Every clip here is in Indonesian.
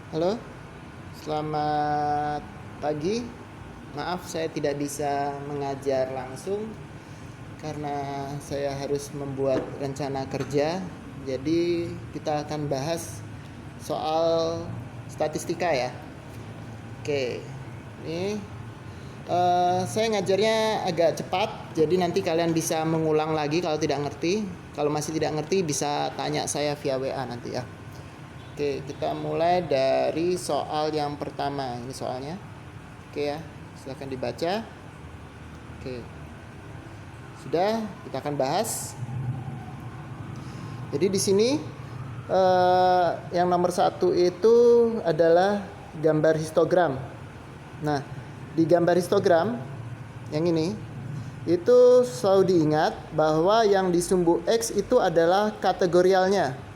Halo, selamat pagi. Maaf saya tidak bisa mengajar langsung karena saya harus membuat rencana kerja. Jadi kita akan bahas soal statistika ya. Oke, ini saya ngajarnya agak cepat, jadi nanti kalian bisa mengulang lagi kalau tidak ngerti. Kalau masih tidak ngerti bisa tanya saya via WA nanti ya. Oke, kita mulai dari soal yang pertama. Ini soalnya. Oke ya, silahkan dibaca. Oke, sudah kita akan bahas. Jadi di sini yang nomor satu itu adalah gambar histogram. Nah, di gambar histogram yang ini itu selalu diingat bahwa yang di sumbu X itu adalah kategorialnya.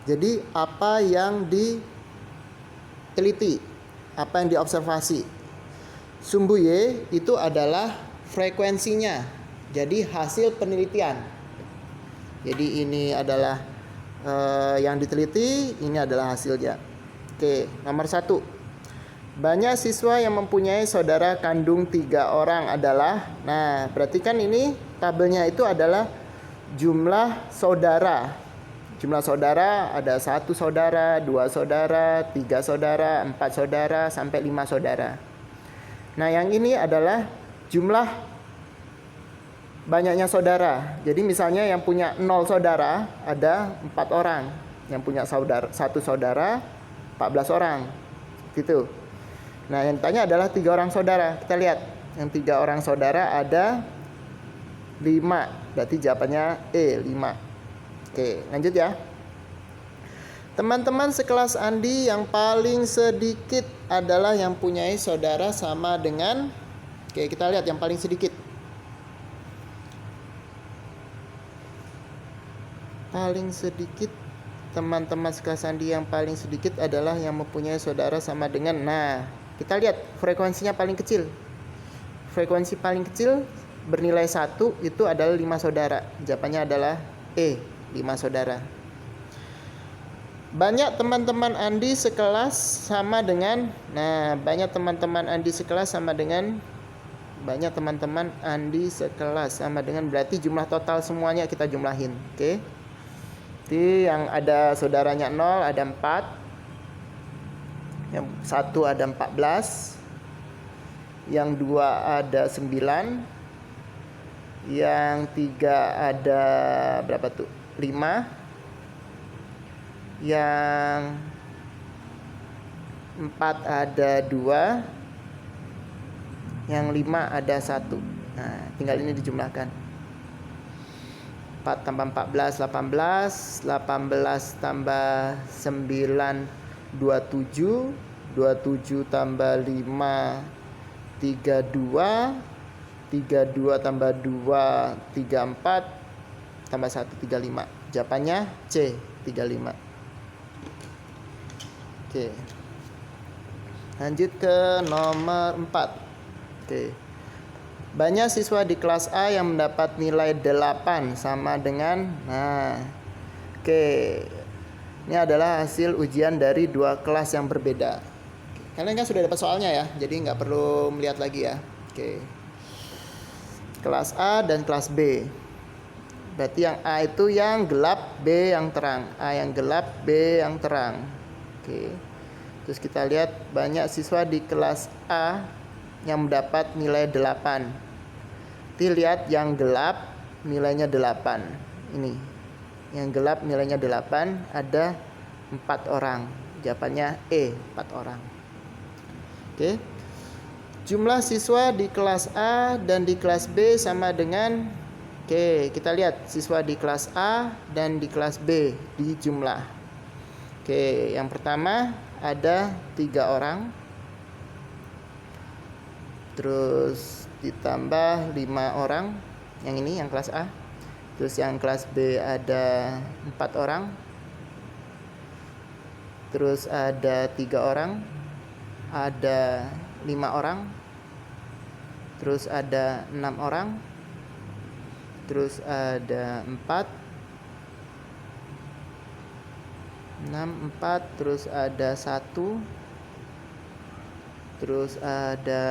Jadi apa yang diteliti, apa yang diobservasi. Sumbu Y itu adalah frekuensinya. Jadi hasil penelitian. Jadi ini adalah yang diteliti, ini adalah hasilnya. Oke, nomor 1. Banyak siswa yang mempunyai saudara kandung 3 orang adalah. Nah, berarti kan ini tabelnya itu adalah jumlah saudara. Jumlah saudara ada 1 saudara, 2 saudara, 3 saudara, 4 saudara, sampai 5 saudara. Nah, yang ini adalah jumlah banyaknya saudara. Jadi misalnya yang punya 0 saudara ada 4 orang. Yang punya 1 saudara 14 orang. Gitu. Nah, yang ditanya adalah 3 orang saudara. Kita lihat, yang 3 orang saudara ada 5. Berarti jawabannya E, 5. Oke, lanjut ya. Teman-teman sekelas Andi yang paling sedikit adalah yang punya saudara sama dengan. Oke, kita lihat yang paling sedikit. Paling sedikit, teman-teman sekelas Andi yang paling sedikit adalah yang mempunyai saudara sama dengan. Nah, kita lihat frekuensinya paling kecil. Frekuensi paling kecil bernilai 1 itu adalah 5 saudara. Jawabannya adalah E, 5 saudara. Banyak teman-teman Andi sekelas sama dengan. Nah, banyak teman-teman Andi sekelas sama dengan. Banyak teman-teman Andi sekelas sama dengan, berarti jumlah total semuanya kita jumlahin. Oke. Jadi yang ada saudaranya 0 ada 4. Yang 1 ada 14. Yang 2 ada 9. Yang 3 ada berapa tuh? 5. Yang 4 ada 2. Yang 5 ada 1. Nah, tinggal ini dijumlahkan. 4 tambah 14, 18. 18 tambah 9, 27. 27 tambah 5, 32. 32 tambah 2, 34. Tambah 1, 35. Jawabannya C, 35. Oke. Lanjut ke nomor 4. Oke. Banyak siswa di kelas A yang mendapat nilai 8 sama dengan. Nah, oke. Ini adalah hasil ujian dari 2 kelas yang berbeda. Kalian kan sudah dapat soalnya ya, jadi nggak perlu melihat lagi ya. Oke. Kelas A dan kelas B. Berarti yang A itu yang gelap, B yang terang. A yang gelap, B yang terang. Oke. Terus kita lihat banyak siswa di kelas A yang mendapat nilai 8. Kita lihat yang gelap nilainya 8. Ini. Yang gelap nilainya 8 ada 4 orang. Jawabannya E, 4 orang. Oke. Jumlah siswa di kelas A dan di kelas B sama dengan. Oke, kita lihat siswa di kelas A dan di kelas B di jumlah. Oke, yang pertama ada 3 orang. Terus ditambah 5 orang. Yang ini yang kelas A. Terus yang kelas B ada 4 orang. Terus ada 3 orang. Ada 5 orang. Terus ada 6 orang. Terus ada 4. 6, 4, terus ada 1, terus ada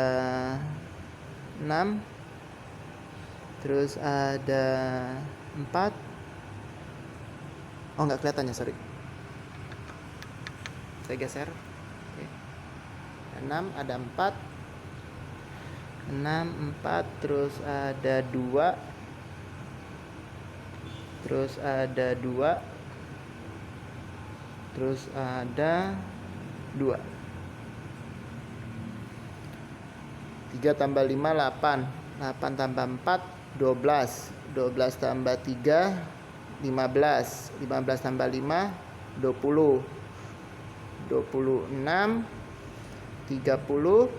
6, terus ada 4. Oh, nggak kelihatan ya, sorry. Saya geser. Oke. 6, ada 4. 6, 4, terus ada 2. Terus ada 2. Terus ada 2. 3 tambah 5, 8. 8 tambah 4, 12. 12 tambah 3, 15. 15 tambah 5, 20. 26, 30,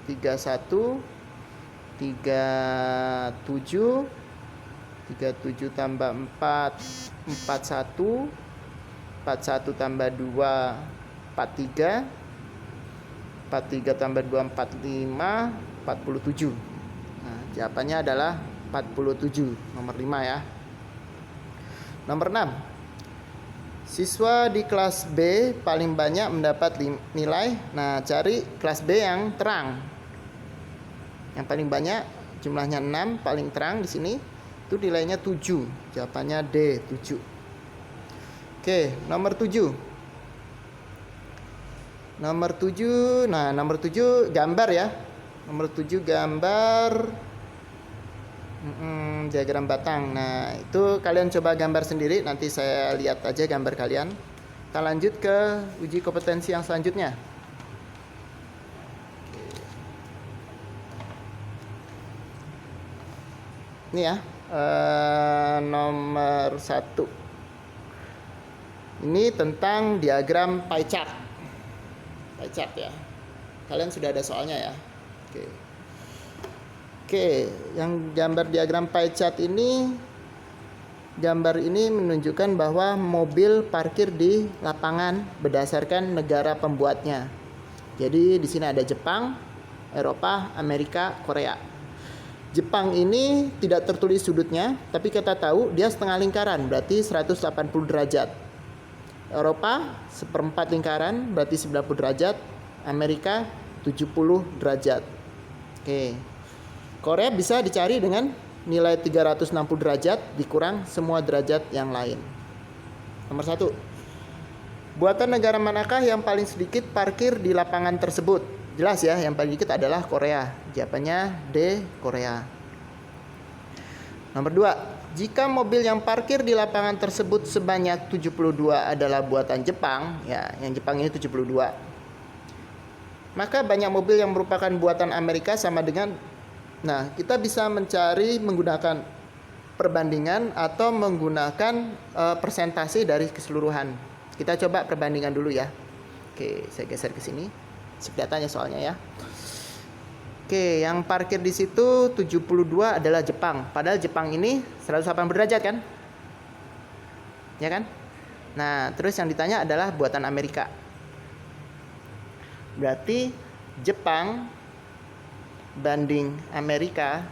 31, 37. 37 tambah 4, 41. 41 tambah 2, 43. 43 tambah 2, 45. 47. Nah, jawabannya adalah 47, nomor 5 ya. Nomor 6. Siswa di kelas B paling banyak mendapat nilai. Nah, cari kelas B yang terang. Yang paling banyak jumlahnya 6, paling terang di sini. Itu nilainya 7. Jawabannya D, 7. Oke, nomor 7. Nomor 7. Nah, nomor 7 gambar ya. Nomor 7 gambar diagram batang. Nah, itu kalian coba gambar sendiri. Nanti saya lihat aja gambar kalian. Kita lanjut ke uji kompetensi yang selanjutnya. Ini ya, nomor 1. Ini tentang diagram pie chart. Pie chart ya. Kalian sudah ada soalnya ya. Oke, yang gambar diagram pie chart ini, gambar ini menunjukkan bahwa mobil parkir di lapangan berdasarkan negara pembuatnya. Jadi di sini ada Jepang, Eropa, Amerika, Korea. Jepang ini tidak tertulis sudutnya, tapi kita tahu dia setengah lingkaran, berarti 180 derajat. Eropa seperempat lingkaran, berarti 90 derajat. Amerika 70 derajat. Oke. Korea bisa dicari dengan nilai 360 derajat dikurang semua derajat yang lain. Nomor 1. Buatan negara manakah yang paling sedikit parkir di lapangan tersebut? Jelas ya, yang paling sedikit adalah Korea. Jawabannya D, Korea. Nomor 2. Jika mobil yang parkir di lapangan tersebut sebanyak 72 adalah buatan Jepang, ya, yang Jepang ini 72. Maka banyak mobil yang merupakan buatan Amerika sama dengan. Nah, kita bisa mencari menggunakan perbandingan atau menggunakan persentase dari keseluruhan. Kita coba perbandingan dulu ya. Oke, saya geser ke sini. Kelihatannya soalnya ya. Oke, yang parkir di situ 72 adalah Jepang. Padahal Jepang ini 180 derajat kan? Ya kan? Nah, terus yang ditanya adalah buatan Amerika. Berarti Jepang banding Amerika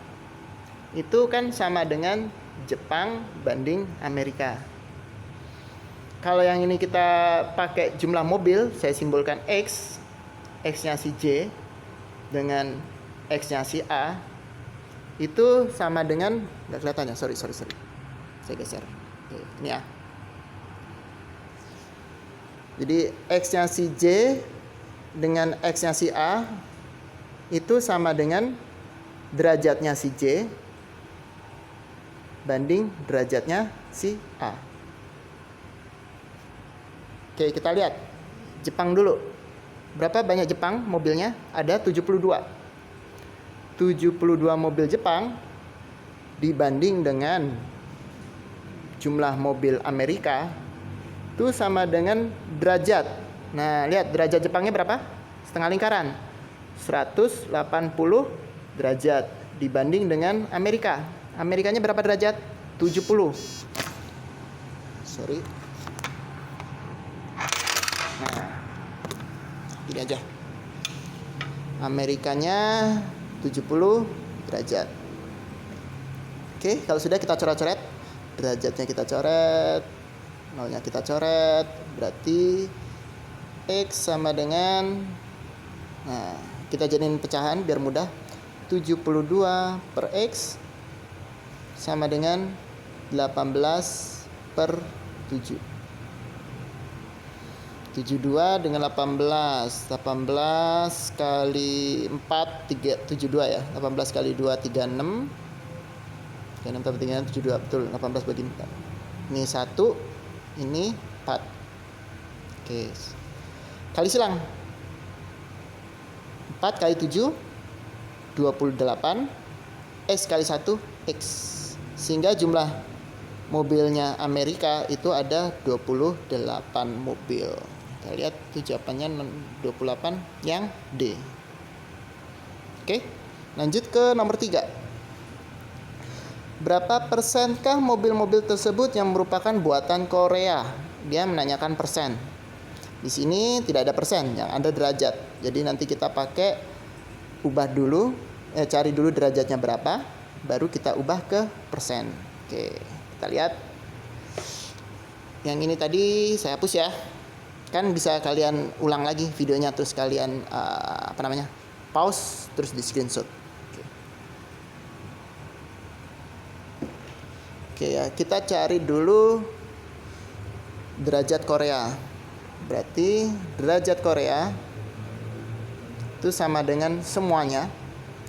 itu kan sama dengan Jepang banding Amerika. Kalau yang ini kita pakai jumlah mobil, saya simbolkan X. X-nya si J dengan X-nya si A itu sama dengan, nggak kelihatan ya, sorry. Saya geser. Oke, ini ya. Jadi X-nya si J dengan X-nya si A itu sama dengan derajatnya si J banding derajatnya si A. Oke, kita lihat Jepang dulu. Berapa banyak Jepang mobilnya? Ada 72. 72 mobil Jepang dibanding dengan jumlah mobil Amerika itu sama dengan derajat. Nah, lihat derajat Jepangnya berapa? Setengah lingkaran. 180 derajat dibanding dengan Amerika. Amerikanya berapa derajat? 70. Sorry. Nah, ini aja. Amerikanya 70 derajat. Oke, kalau sudah kita coret-coret. Derajatnya kita coret, nolnya kita coret, Berarti X sama dengan, nah kita jadiin pecahan biar mudah. 72 per X sama dengan 18 per 7. 72 dengan 18 kali 4 72 ya. 18 kali 2 36. 36 tambah 36 72, betul. 18 bagi 4. Ini 1, ini 4. Oke. Kali silang. 4 kali 7 28. X kali 1 X. Sehingga jumlah mobilnya Amerika itu ada 28 mobil. Kita lihat tuh jawabannya 28 yang D. Oke, lanjut ke nomor 3. Berapa persenkah mobil-mobil tersebut yang merupakan buatan Korea? Dia menanyakan persen. Di sini tidak ada persen, yang ada derajat. Jadi nanti kita pakai ubah dulu, cari dulu derajatnya berapa, baru kita ubah ke persen. Oke, kita lihat. Yang ini tadi saya hapus ya. Kan bisa kalian ulang lagi videonya, terus kalian pause terus di screenshot. Oke ya, kita cari dulu derajat Korea. Berarti derajat Korea itu sama dengan semuanya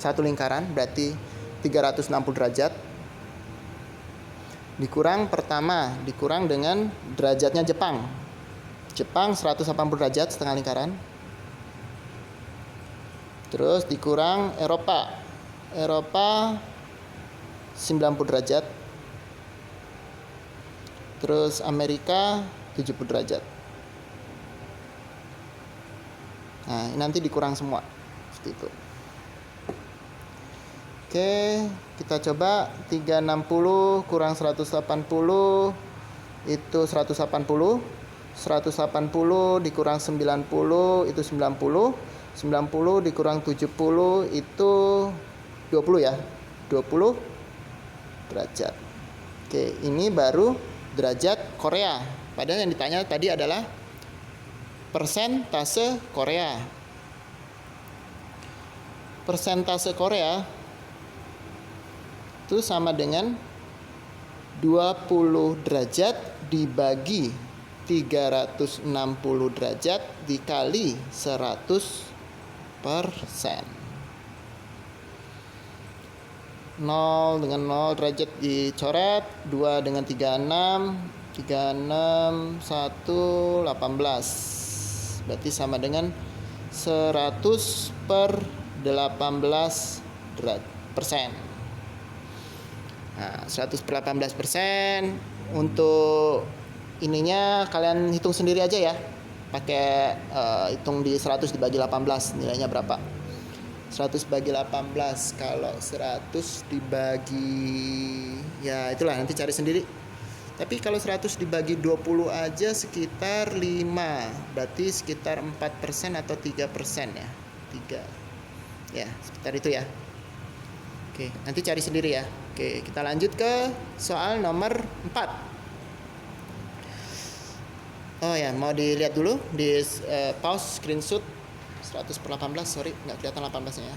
satu lingkaran, berarti 360 derajat. Dikurang dengan derajatnya Jepang. Jepang 180 derajat setengah lingkaran. Terus dikurang Eropa 90 derajat. Terus Amerika 70 derajat. Nah, nanti dikurang semua seperti itu. Oke, kita coba 360 kurang 180 itu 180. 180 dikurang 90 itu 90. 90 dikurang 70 itu 20 ya. 20 derajat. Oke, ini baru derajat Korea. Padahal yang ditanya tadi adalah persentase Korea. Persentase Korea itu sama dengan 20 derajat dibagi 360 derajat dikali 100%. 0 dengan 0 derajat dicoret, 2 dengan 36, 36, 1, 18. Berarti sama dengan 100 per 18 persen. Nah, 100 per 18%. Untuk ininya kalian hitung sendiri aja ya. Pakai hitung di 100 dibagi 18 nilainya berapa. 100 bagi 18, kalau 100 dibagi, ya itulah nanti cari sendiri. Tapi kalau 100 dibagi 20 aja sekitar 5, berarti sekitar 4% atau 3% ya. 3. Ya, sekitar itu ya. Oke, nanti cari sendiri ya. Oke, kita lanjut ke soal nomor 4. Oh ya, mau dilihat dulu di pause screenshot 100 per 18, sorry, nggak kelihatan 18-nya ya.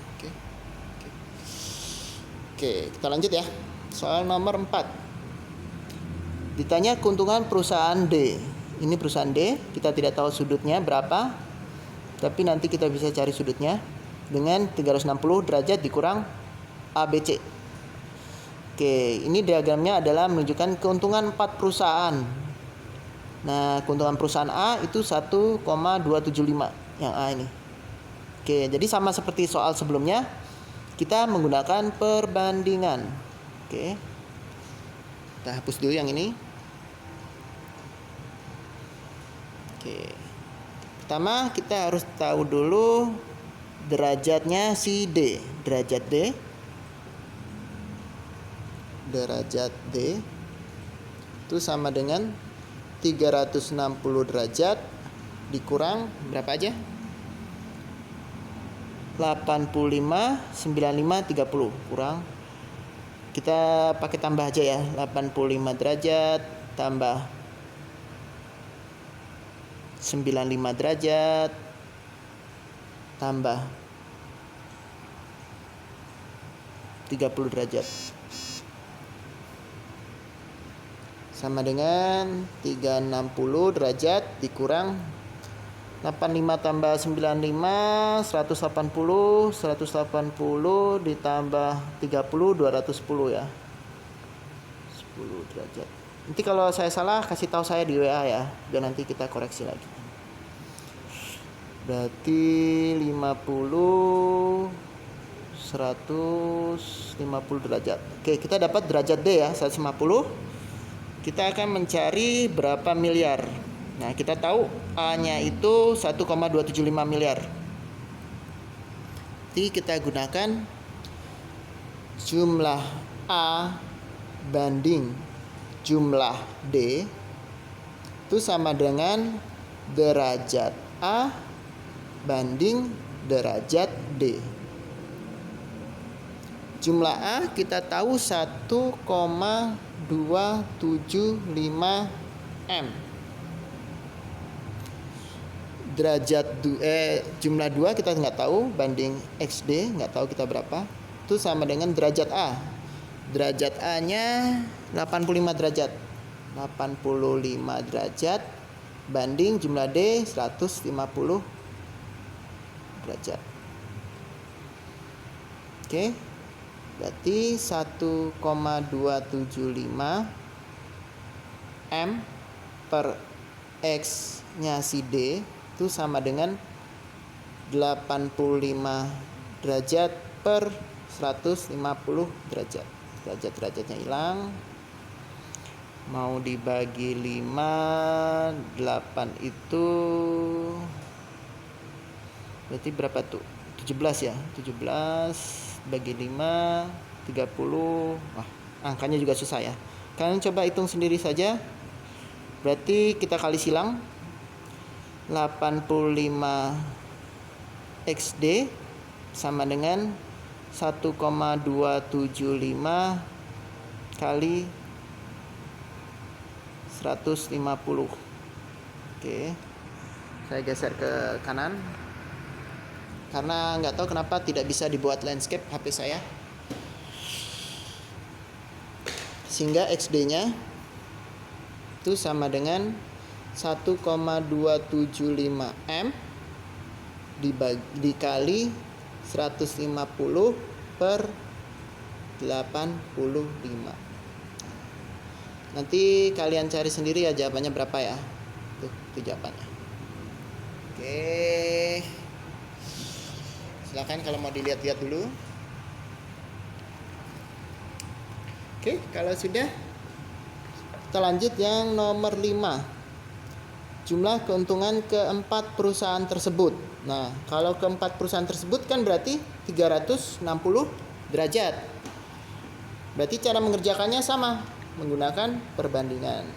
Oke, kita lanjut ya. Soal nomor 4. Ditanya keuntungan perusahaan D. Ini perusahaan D, kita tidak tahu sudutnya berapa, tapi nanti kita bisa cari sudutnya dengan 360 derajat dikurang ABC. Oke, ini diagramnya adalah menunjukkan keuntungan 4 perusahaan. Nah, keuntungan perusahaan A itu 1,275 yang A ini. Oke, jadi sama seperti soal sebelumnya, kita menggunakan perbandingan. Oke, kita hapus dulu yang ini. Oke, pertama kita harus tahu dulu derajatnya si D. Derajat D itu sama dengan 360 derajat dikurang berapa aja? 85, 95, 30 kurang. Kita pakai tambah aja ya. 85 derajat tambah 95 derajat tambah 30 derajat sama dengan 360 derajat dikurang 85 tambah 95 180 ditambah 30 210 ya. 10 derajat. Nanti kalau saya salah kasih tahu saya di WA ya, biar nanti kita koreksi lagi. Berarti 50 150 derajat. Oke, kita dapat derajat D ya, 150. Kita akan mencari berapa miliar. Nah, kita tahu A-nya itu 1,275 miliar. Jadi kita gunakan jumlah A banding jumlah D itu sama dengan derajat A banding derajat D. Jumlah A kita tahu 1,275 M. Jumlah 2 kita nggak tahu, banding XD nggak tahu kita berapa, itu sama dengan derajat A. Derajat A nya 85 derajat 85 derajat banding jumlah D 150 derajat. Oke, berarti 1,275 M per X nya si D itu sama dengan 85 derajat per 150 derajat. Derajat-derajatnya hilang. Mau dibagi 5, 8 itu berarti berapa tuh? 17 ya. 17 bagi 5 30. Wah, angkanya juga susah ya. Kalian coba hitung sendiri saja. Berarti kita kali silang 85 XD sama dengan 1,275 kali 150. Oke, saya geser ke kanan karena nggak tahu kenapa tidak bisa dibuat landscape HP saya, sehingga XD nya itu sama dengan 1,275 M dikali 150 per 85. Nanti kalian cari sendiri ya jawabannya berapa ya. Itu jawabannya. Oke, silakan kalau mau dilihat-lihat dulu. Oke, kalau sudah kita lanjut yang nomor 5. Jumlah keuntungan keempat perusahaan tersebut. Nah, kalau keempat perusahaan tersebut kan berarti 360 derajat. Berarti cara mengerjakannya sama, menggunakan perbandingan.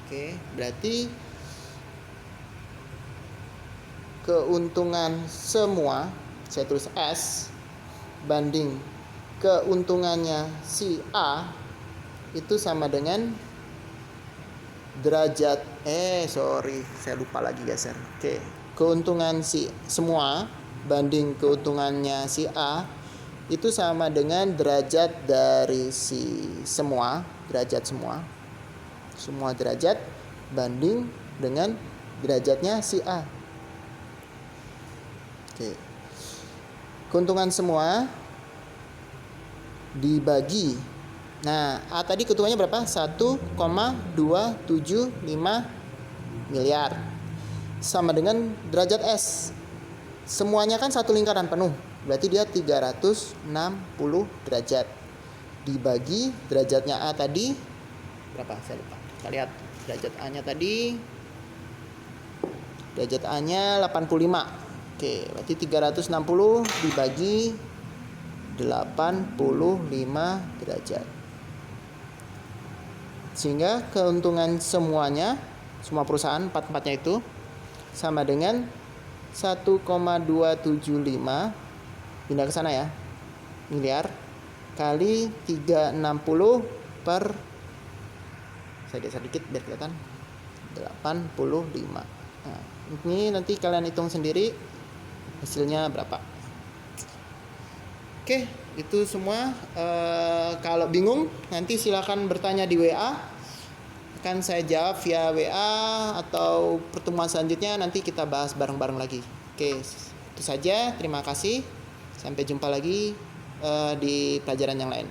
Oke, berarti keuntungan semua, saya tulis S, banding keuntungannya si A itu sama dengan derajat saya lupa lagi geser. Oke, keuntungan si semua banding keuntungannya si A itu sama dengan derajat dari si semua, derajat semua derajat banding dengan derajatnya si A. Oke, keuntungan semua dibagi. Nah, A tadi keuntungannya berapa? 1,275 miliar. Sama dengan derajat S. Semuanya kan satu lingkaran penuh. Berarti dia 360 derajat. Dibagi derajatnya A tadi berapa? Saya lupa. Kita lihat derajat A-nya tadi. Derajat A-nya 85. Oke, berarti 360 dibagi 85 derajat. Sehingga keuntungan semuanya, semua perusahaan, empat-empatnya itu sama dengan 1,275 pindah ke sana ya, miliar kali 360 per, saya geser dikit biar kelihatan, 85. Nah, ini nanti kalian hitung sendiri hasilnya berapa. Oke, itu semua. Kalau bingung nanti silakan bertanya di WA, akan saya jawab via WA, atau pertemuan selanjutnya nanti kita bahas bareng-bareng lagi. Oke, itu saja. Terima kasih. Sampai jumpa lagi di pelajaran yang lain.